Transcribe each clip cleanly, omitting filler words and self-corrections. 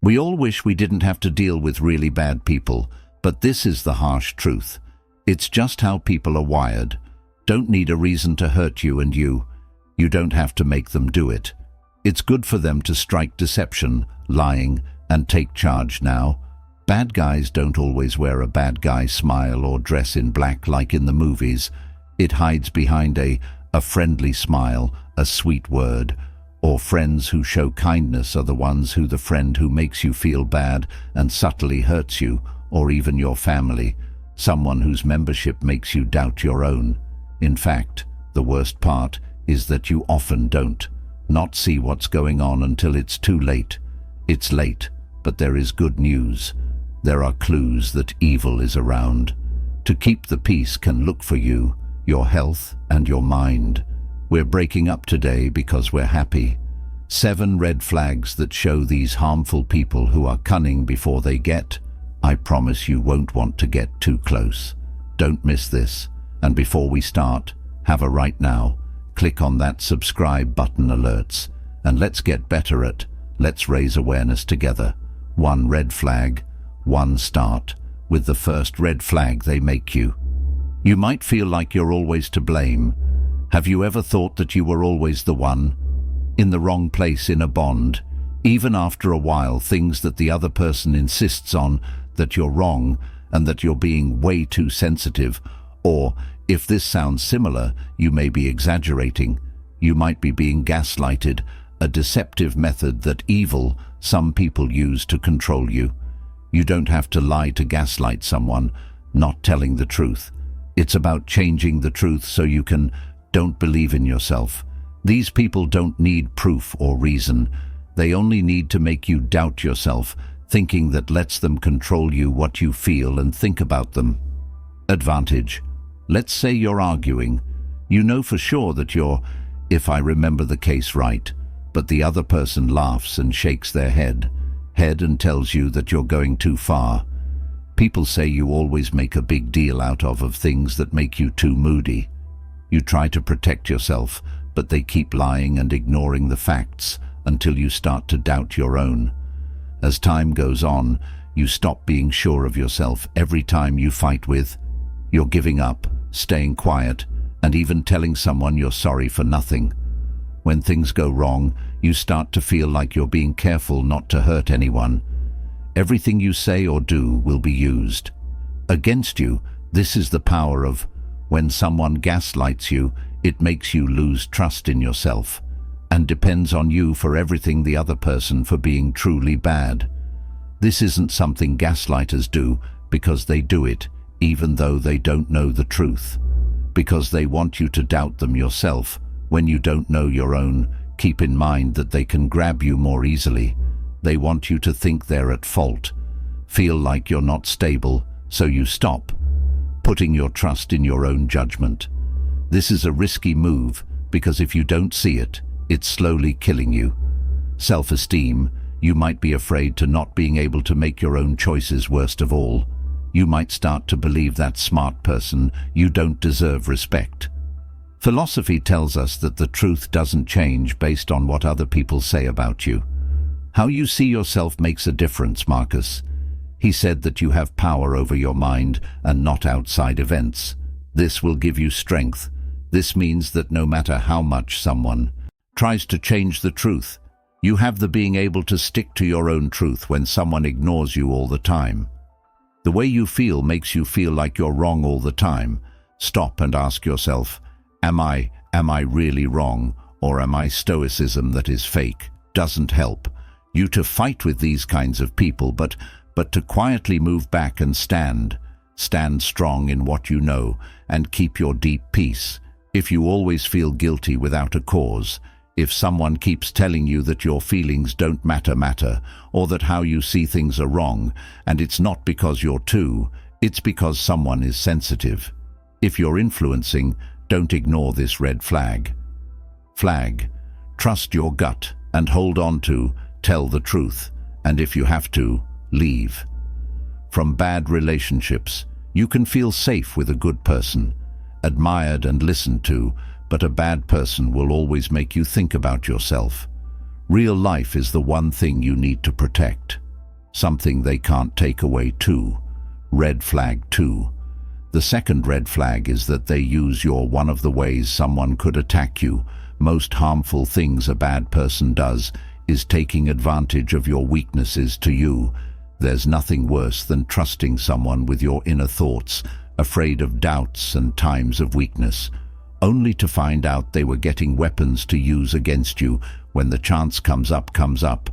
We all wish we didn't have to deal with really bad people, but this is the harsh truth. It's just how people are wired. Don't need a reason to hurt you, and you don't have to make them do it. It's good for them to strike deception, lying, and take charge now. Bad guys don't always wear a bad guy smile or dress in black like in the movies. It hides behind a friendly smile, a sweet word. Or friends who show kindness are the ones who the friend who makes you feel bad and subtly hurts you, or even your family. Someone whose membership makes you doubt your own. In fact, the worst part is that you often don't not see what's going on until it's too late. It's late, but there is good news. There are clues that evil is around. To keep the peace can look for you, your health and your mind. We're breaking up today because we're happy. 7 red flags that show these harmful people who are cunning before they get. I promise you won't want to get too close. Don't miss this. And before we start, have a right now. Click on that subscribe button alerts. And let's get better at, let's raise awareness together. 1 red flag, 1 start. With the first red flag they make you. You might feel like you're always to blame. Have you ever thought that you were always the one? In the wrong place in a bond? Even after a while, things that the other person insists on, that you're wrong and that you're being way too sensitive. Or, if this sounds similar, you may be exaggerating. You might be being gaslighted, a deceptive method that some people use to control you. You don't have to lie to gaslight someone, not telling the truth. It's about changing the truth so you don't believe in yourself. These people don't need proof or reason. They only need to make you doubt yourself, thinking that lets them control you, what you feel and think about them. Advantage. Let's say you're arguing. You know for sure that if I remember the case right, but the other person laughs and shakes their head and tells you that you're going too far. People say you always make a big deal out of things that make you too moody. You try to protect yourself, but they keep lying and ignoring the facts until you start to doubt your own. As time goes on, you stop being sure of yourself. Every time you fight you're giving up, staying quiet, and even telling someone you're sorry for nothing. When things go wrong, you start to feel like you're being careful not to hurt anyone. Everything you say or do will be used against you. This is the power of when someone gaslights you. It makes you lose trust in yourself and depends on you for everything, the other person for being truly bad. This isn't something gaslighters do because they do it even though they don't know the truth, because they want you to doubt them yourself when you don't know your own. Keep in mind that they can grab you more easily. They want you to think they're at fault, feel like you're not stable, so you stop putting your trust in your own judgment. This is a risky move because if you don't see it, it's slowly killing you. Self-esteem. You might be afraid to not being able to make your own choices. Worst of all, you might start to believe that smart person you don't deserve respect. Philosophy tells us that the truth doesn't change based on what other people say about you. How you see yourself makes a difference, Marcus. He said that you have power over your mind and not outside events. This will give you strength. This means that no matter how much someone tries to change the truth, you have the being able to stick to your own truth when someone ignores you all the time. The way you feel makes you feel like you're wrong all the time. Stop and ask yourself, am I really wrong, or am I Stoicism that is fake? Doesn't help you to fight with these kinds of people, but to quietly move back and stand strong in what you know and keep your deep peace. If you always feel guilty without a cause, if someone keeps telling you that your feelings don't matter, or that how you see things are wrong, and it's not because it's because someone is sensitive. If you're influencing, don't ignore this red flag. Trust your gut and hold on to, tell the truth, and if you have to, leave. From bad relationships, you can feel safe with a good person, admired and listened to, but a bad person will always make you think about yourself. Real life is the one thing you need to protect. something they can't take away too. Red flag 2. The second red flag is that they use your one of the ways someone could attack you. Most harmful things a bad person does is taking advantage of your weaknesses to you. There's nothing worse than trusting someone with your inner thoughts, afraid of doubts and times of weakness, only to find out they were getting weapons to use against you when the chance comes up.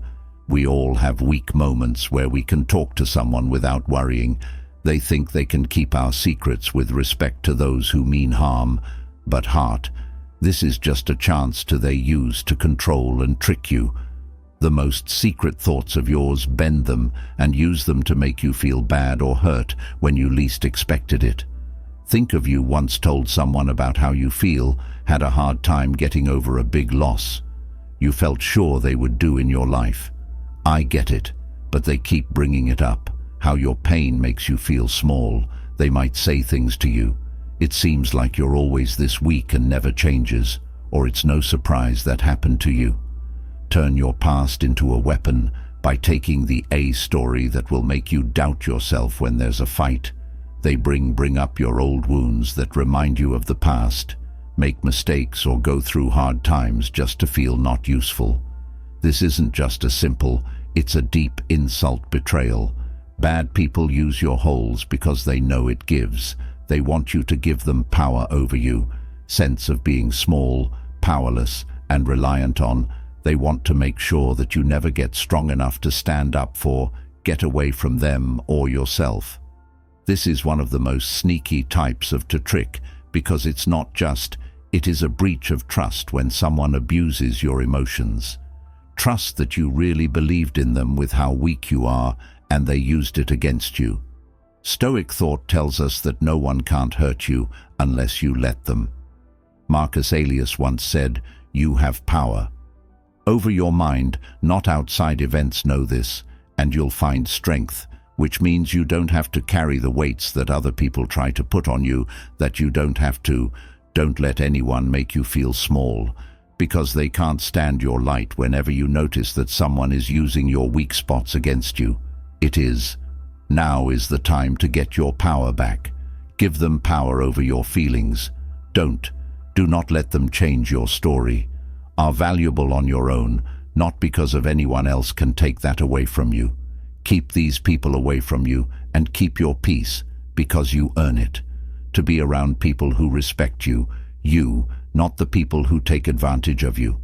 We all have weak moments where we can talk to someone without worrying. They think they can keep our secrets with respect to those who mean harm, but heart, this is just a chance they use to control and trick you. The most secret thoughts of yours, bend them and use them to make you feel bad or hurt when you least expected it. Think of you once told someone about how you feel, had a hard time getting over a big loss. You felt sure they would do in your life. I get it, but they keep bringing it up. How your pain makes you feel small. They might say things to you. It seems like you're always this weak and never changes, or it's no surprise that happened to you. Turn your past into a weapon by taking the A story that will make you doubt yourself when there's a fight. They bring up your old wounds that remind you of the past, make mistakes or go through hard times just to feel not useful. This isn't just a simple, it's a deep insult betrayal. Bad people use your holes because they know it gives. They want you to give them power over you, sense of being small, powerless, and reliant on. They want to make sure that you never get strong enough to stand up for, get away from them or yourself. This is one of the most sneaky types of to trick, because it's not just, it is a breach of trust when someone abuses your emotions. Trust that you really believed in them with how weak you are, and they used it against you. Stoic thought tells us that no one can't hurt you unless you let them. Marcus Aurelius once said, "You have power over your mind, not outside events. Know this, and you'll find strength," which means you don't have to carry the weights that other people try to put on you, that you don't have to. Don't let anyone make you feel small, because they can't stand your light whenever you notice that someone is using your weak spots against you. Now is the time to get your power back. Give them power over your feelings. Do not let them change your story. Are valuable on your own, not because of anyone else can take that away from you. Keep these people away from you and keep your peace, because you earn it. To be around people who respect you, not the people who take advantage of you.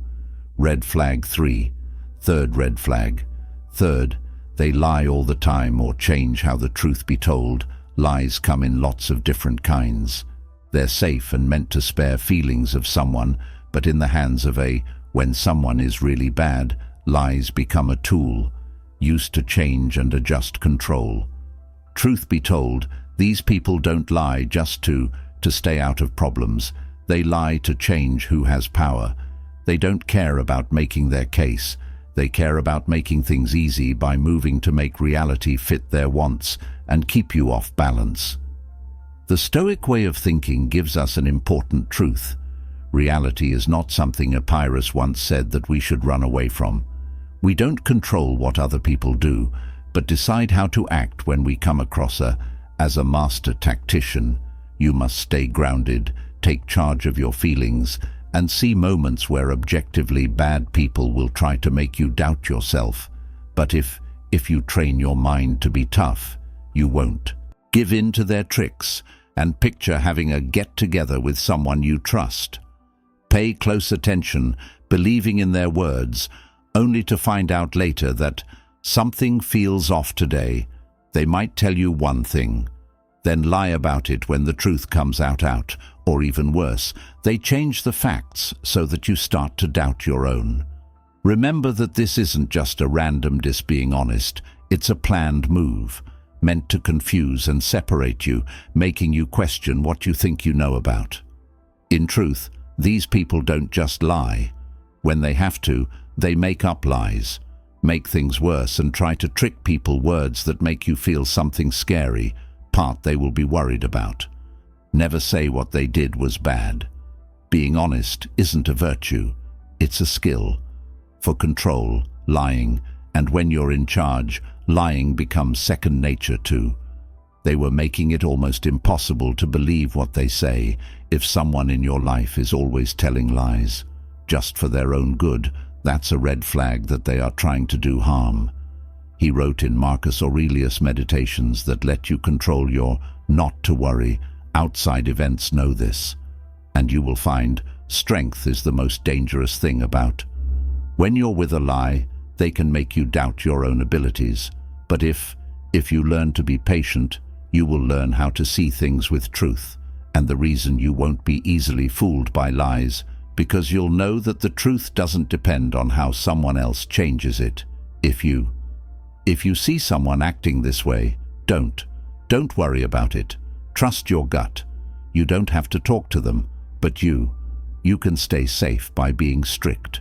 Red flag 3. Third red flag. Third, they lie all the time or change how the truth be told. Lies come in lots of different kinds. They're safe and meant to spare feelings of someone, but in the hands of when someone is really bad, lies become a tool, used to change and adjust control. Truth be told, these people don't lie just to stay out of problems. They lie to change who has power. They don't care about making their case. They care about making things easy by moving to make reality fit their wants and keep you off balance. The Stoic way of thinking gives us an important truth. Reality is not something Epirus once said that we should run away from. We don't control what other people do, but decide how to act when we come across as a master tactician. You must stay grounded, take charge of your feelings, and see moments where objectively bad people will try to make you doubt yourself. But if you train your mind to be tough, you won't give in to their tricks, and picture having a get-together with someone you trust. Pay close attention, believing in their words, only to find out later that something feels off today. They might tell you one thing, then lie about it when the truth comes out, or even worse, they change the facts so that you start to doubt your own. Remember that this isn't just a random being honest, it's a planned move, meant to confuse and separate you, making you question what you think you know about. In truth, these people don't just lie. When they have to, they make up lies, make things worse, and try to trick people words that make you feel something scary, part they will be worried about. Never say what they did was bad. Being honest isn't a virtue, it's a skill. For control, lying, and when you're in charge, lying becomes second nature too. They were making it almost impossible to believe what they say if someone in your life is always telling lies. Just for their own good, that's a red flag that they are trying to do harm. He wrote in Marcus Aurelius' Meditations that let you control your not to worry. Outside events know this. And you will find strength is the most dangerous thing about. When you're with a lie, they can make you doubt your own abilities. But if you learn to be patient, you will learn how to see things with truth. And the reason you won't be easily fooled by lies, because you'll know that the truth doesn't depend on how someone else changes it. If you see someone acting this way, don't worry about it. Trust your gut. You don't have to talk to them, but you can stay safe by being strict.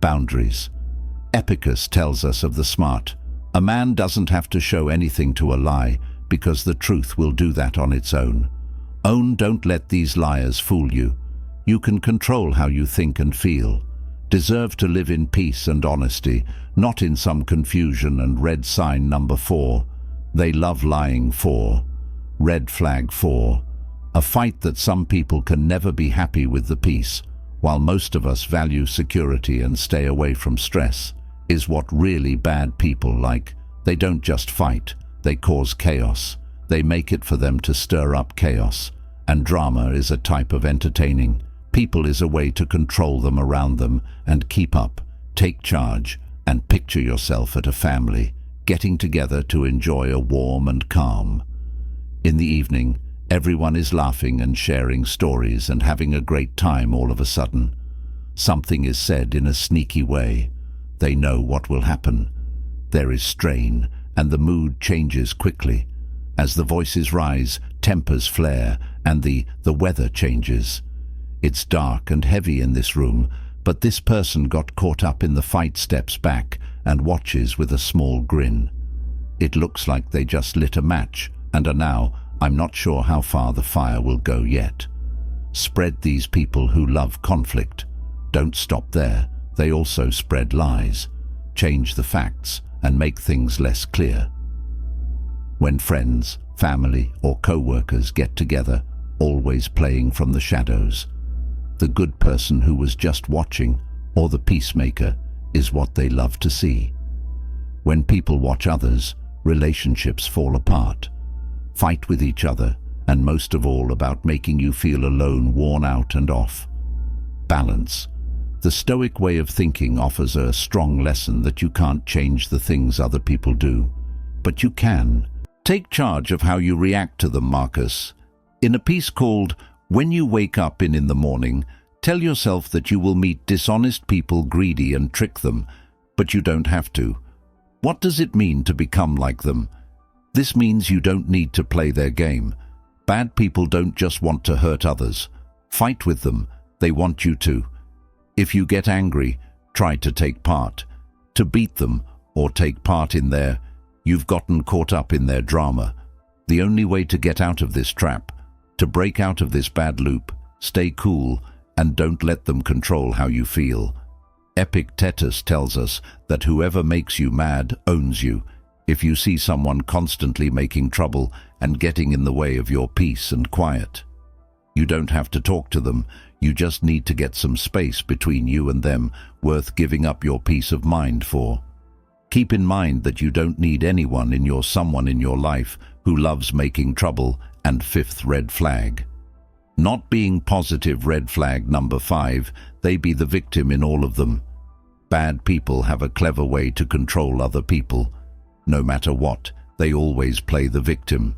Boundaries. Epicus tells us of the smart. A man doesn't have to show anything to a lie, because the truth will do that on its own. Don't let these liars fool you. You can control how you think and feel. Deserve to live in peace and honesty, not in some confusion and red sign number 4. They love lying 4. Red flag 4. A fight that some people can never be happy with the peace, while most of us value security and stay away from stress, is what really bad people like. They don't just fight, they cause chaos. They make it for them to stir up chaos. And drama is a type of entertaining. People is a way to control them around them and keep up, take charge, and picture yourself at a family, getting together to enjoy a warm and calm. In the evening, everyone is laughing and sharing stories and having a great time all of a sudden. Something is said in a sneaky way. They know what will happen. There is strain, and the mood changes quickly. As the voices rise, tempers flare, and the weather changes. It's dark and heavy in this room, but this person got caught up in the fight, steps back, and watches with a small grin. It looks like they just lit a match, and are now, I'm not sure how far the fire will go yet. Spread these people who love conflict. Don't stop there. They also spread lies, change the facts, and make things less clear. When friends, family, or co-workers get together, always playing from the shadows, the good person who was just watching, or the peacemaker, is what they love to see. When people watch others, relationships fall apart, fight with each other, and most of all about making you feel alone, worn out and off. Balance. The Stoic way of thinking offers a strong lesson that you can't change the things other people do, but you can. Take charge of how you react to them, Marcus. In a piece called When You Wake Up in the Morning, tell yourself that you will meet dishonest people, greedy, and trick them, but you don't have to. What does it mean to become like them? This means you don't need to play their game. Bad people don't just want to hurt others. Fight with them. They want you to. If you get angry, try to take part. To beat them or take part in you've gotten caught up in their drama. The only way to get out of this trap, to break out of this bad loop, stay cool and don't let them control how you feel. Epictetus tells us that whoever makes you mad owns you. If you see someone constantly making trouble and getting in the way of your peace and quiet, you don't have to talk to them. You just need to get some space between you and them worth giving up your peace of mind for. Keep in mind that you don't need someone in your life who loves making trouble. And 5th red flag. Not being positive, red flag number 5, they be the victim in all of them. Bad people have a clever way to control other people. No matter what, they always play the victim.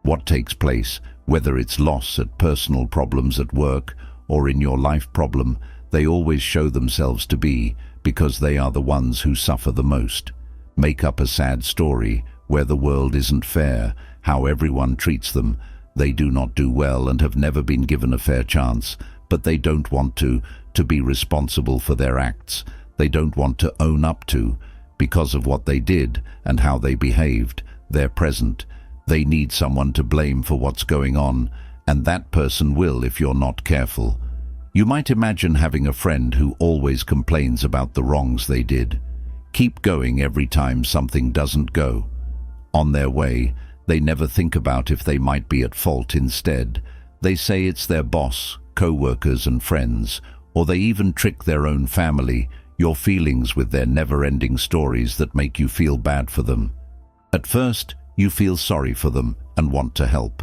What takes place, whether it's loss at personal problems at work or in your life problem, they always show themselves to be, because they are the ones who suffer the most. Make up a sad story where the world isn't fair, how everyone treats them. They do not do well and have never been given a fair chance, but they don't want to be responsible for their acts. They don't want to own up to, because of what they did and how they behaved. They're present. They need someone to blame for what's going on, and that person will if you're not careful. You might imagine having a friend who always complains about the wrongs they did. keep going every time something doesn't go. On their way, they never think about if they might be at fault. Instead, they say it's their boss, co-workers and friends, or they even trick their own family, your feelings, with their never-ending stories that make you feel bad for them. At first, you feel sorry for them and want to help.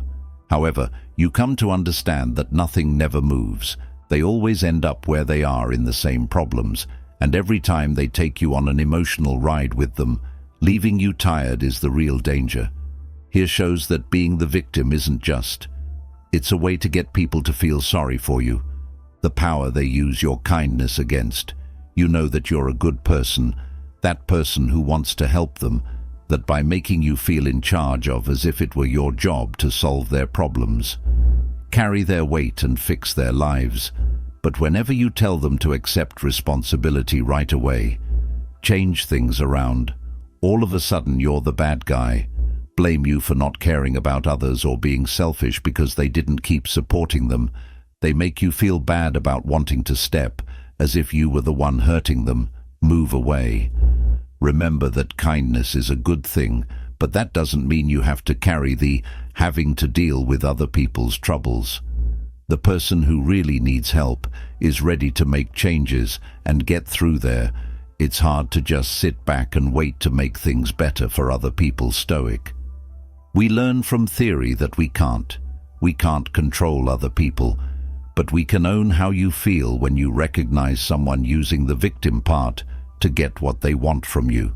However, you come to understand that nothing never moves. They always end up where they are in the same problems, and every time they take you on an emotional ride with them, leaving you tired is the real danger. Here shows that being the victim isn't just. It's a way to get people to feel sorry for you. The power they use your kindness against. You know that you're a good person, that person who wants to help them, that by making you feel in charge of, as if it were your job to solve their problems, carry their weight and fix their lives. But whenever you tell them to accept responsibility right away, change things around, all of a sudden you're the bad guy, blame you for not caring about others or being selfish because they didn't keep supporting them. They make you feel bad about wanting to step, as if you were the one hurting them. Move away. Remember that kindness is a good thing, but that doesn't mean you have to carry the having to deal with other people's troubles. The person who really needs help is ready to make changes and get through there. It's hard to just sit back and wait to make things better for other people. Stoic. We learn from theory that we can't. We can't control other people, but we can own how you feel when you recognize someone using the victim part to get what they want from you.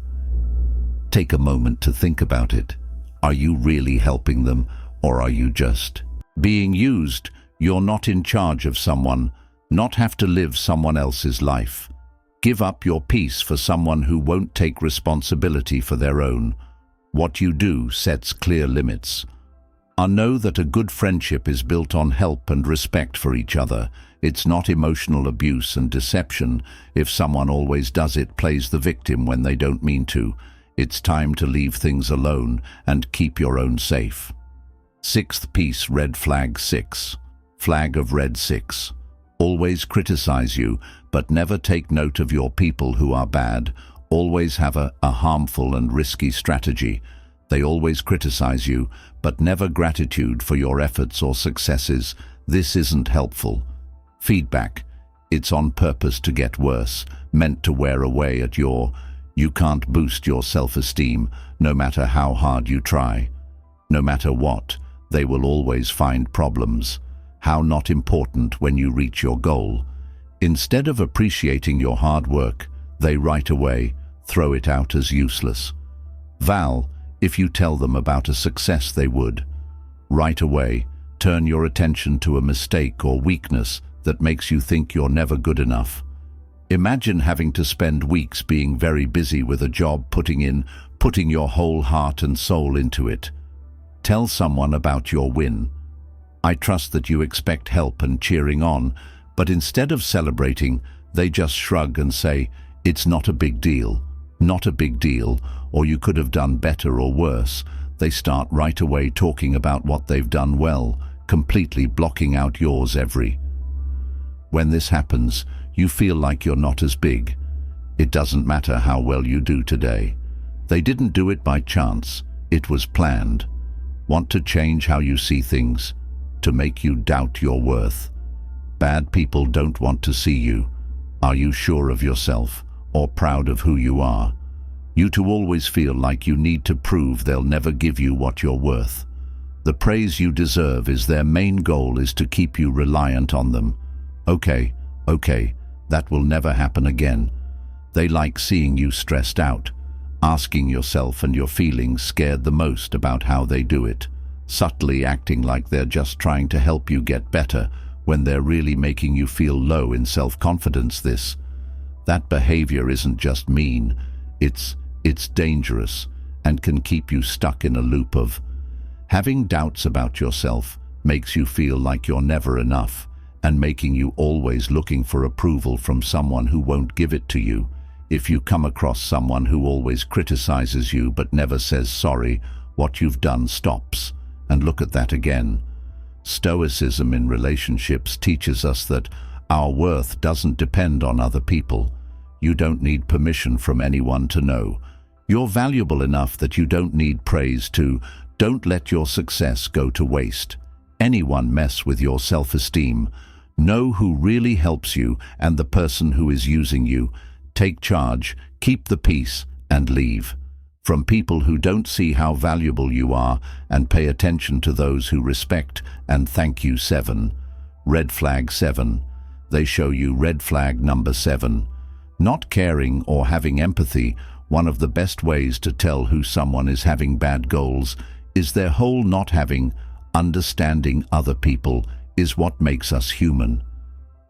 Take a moment to think about it. Are you really helping them, or are you just being used? You're not in charge of someone, not have to live someone else's life. Give up your peace for someone who won't take responsibility for their own. What you do sets clear limits. Know that a good friendship is built on help and respect for each other. It's not emotional abuse and deception. If someone always does it, plays the victim when they don't mean to, it's time to leave things alone and keep your own safe. Sixth piece, red flag 6. Flag of red 6. Always criticize you, but never take note of your people who are bad. Always have a harmful and risky strategy. They always criticize you, but never gratitude for your efforts or successes. This isn't helpful. Feedback. It's on purpose to get worse, meant to wear away at your. You can't boost your self-esteem, no matter how hard you try. No matter what, they will always find problems. How not important when you reach your goal. Instead of appreciating your hard work, they right away throw it out as useless. Val. If you tell them about a success, they would right away turn your attention to a mistake or weakness that makes you think you're never good enough. Imagine having to spend weeks being very busy with a job, putting your whole heart and soul into it. Tell someone about your win. I trust that you expect help and cheering on, but instead of celebrating, they just shrug and say, "It's not a big deal, not a big deal," or "You could have done better," or worse. They start right away talking about what they've done well, completely blocking out yours. When this happens, you feel like you're not as big. It doesn't matter how well you do today. They didn't do it by chance. It was planned. Want to change how you see things? To make you doubt your worth? Bad people don't want to see you. Are you sure of yourself or proud of who you are? You to always feel like you need to prove they'll never give you what you're worth. The praise you deserve is their main goal, is to keep you reliant on them. Okay, that will never happen again. They like seeing you stressed out, asking yourself and your feelings scared the most about how they do it, subtly acting like they're just trying to help you get better when they're really making you feel low in self-confidence. That behavior isn't just mean, it's dangerous and can keep you stuck in a loop of having doubts about yourself. Makes you feel like you're never enough and making you always looking for approval from someone who won't give it to you. If you come across someone who always criticizes you but never says sorry, what you've done stops. And look at that again. Stoicism in relationships teaches us that our worth doesn't depend on other people. You don't need permission from anyone to know. You're valuable enough that you don't need praise to. Don't let your success go to waste. Anyone mess with your self-esteem. Know who really helps you and the person who is using you. Take charge, keep the peace, and leave. From people who don't see how valuable you are, and pay attention to those who respect and thank you. 7. Red flag 7. They show you red flag number 7. Not caring or having empathy. One of the best ways to tell who someone is having bad goals is their whole not having. Understanding other people is what makes us human.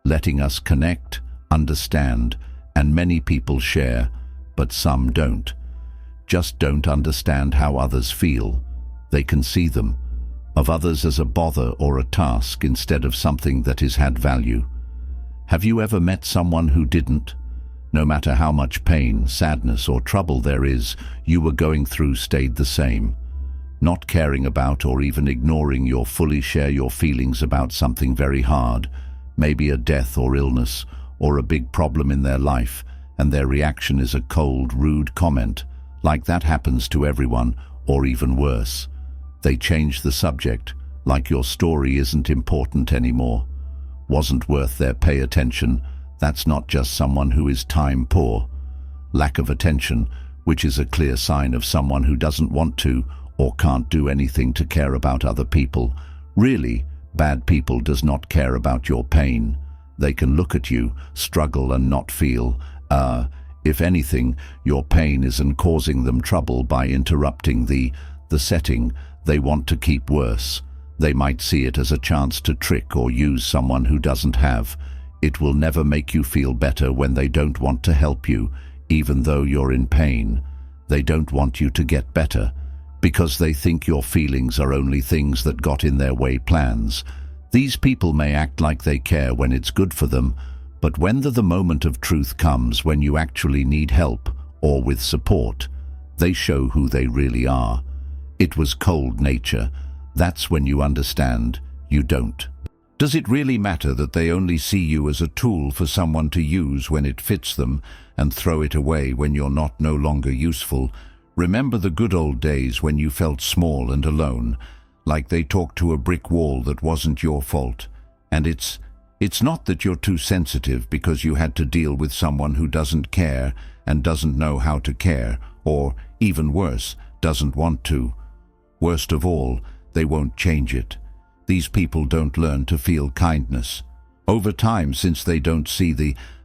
Letting us connect, understand, and many people share, but some don't. Just don't understand how others feel. They can see them, of others as a bother or a task instead of something that has had value. Have you ever met someone who didn't? No matter how much pain, sadness, or trouble there is, you were going through stayed the same. Not caring about or even ignoring your fully share your feelings about something very hard, maybe a death or illness, or a big problem in their life, and their reaction is a cold, rude comment. Like that happens to everyone, or even worse. They change the subject, like your story isn't important anymore. Wasn't worth their pay attention. That's not just someone who is time poor. Lack of attention, which is a clear sign of someone who doesn't want to or can't do anything to care about other people. Really, bad people does not care about your pain. They can look at you, struggle and not feel. If anything, your pain isn't causing them trouble by interrupting the setting they want to keep worse. They might see it as a chance to trick or use someone who doesn't have. It will never make you feel better when they don't want to help you, even though you're in pain. They don't want you to get better, because they think your feelings are only things that got in their way plans. These people may act like they care when it's good for them, but when the moment of truth comes, when you actually need help or with support, they show who they really are. It was cold nature. That's when you understand you don't. Does it really matter that they only see you as a tool for someone to use when it fits them and throw it away when you're no longer useful? Remember the good old days when you felt small and alone, like they talked to a brick wall that wasn't your fault. And it's not that you're too sensitive because you had to deal with someone who doesn't care and doesn't know how to care, or, even worse, doesn't want to. Worst of all, they won't change it. These people don't learn to feel kindness. Over time, since they don't see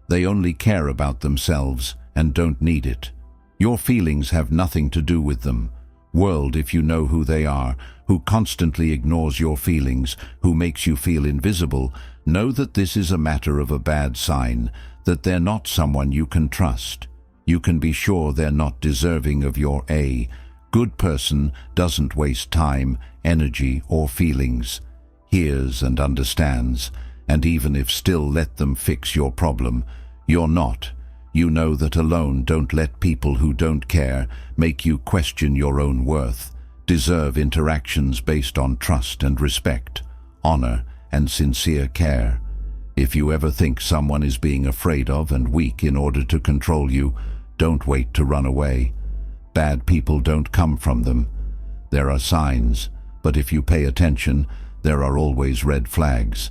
they only care about themselves and don't need it. Your feelings have nothing to do with them. World, if you know who they are, who constantly ignores your feelings, who makes you feel invisible, know that this is a matter of a bad sign, that they're not someone you can trust. You can be sure they're not deserving of your good person doesn't waste time, energy, or feelings. Hears and understands, and even if still let them fix your problem, you're not. You know that alone. Don't let people who don't care make you question your own worth. Deserve interactions based on trust and respect, honor and sincere care. If you ever think someone is being afraid of and weak in order to control you, don't wait to run away. Bad people don't come from them. There are signs, but if you pay attention, there are always red flags.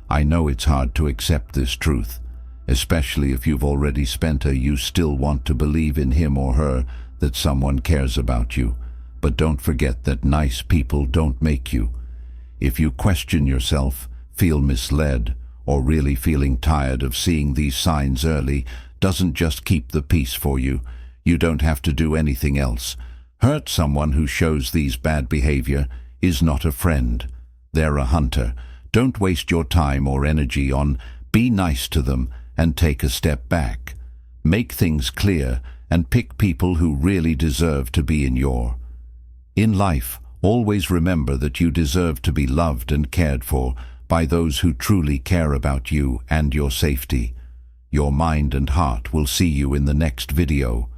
I know it's hard to accept this truth, especially if you've already spent you still want to believe in him or her that someone cares about you. But don't forget that nice people don't make you. If you question yourself, feel misled, or really feeling tired of seeing these signs early, doesn't just keep the peace for you. You don't have to do anything else. Hurt someone who shows these bad behavior is not a friend. They're a hunter. Don't waste your time or energy on be nice to them and take a step back. Make things clear and pick people who really deserve to be in life, always remember that you deserve to be loved and cared for by those who truly care about you and your safety. Your mind and heart will see you in the next video.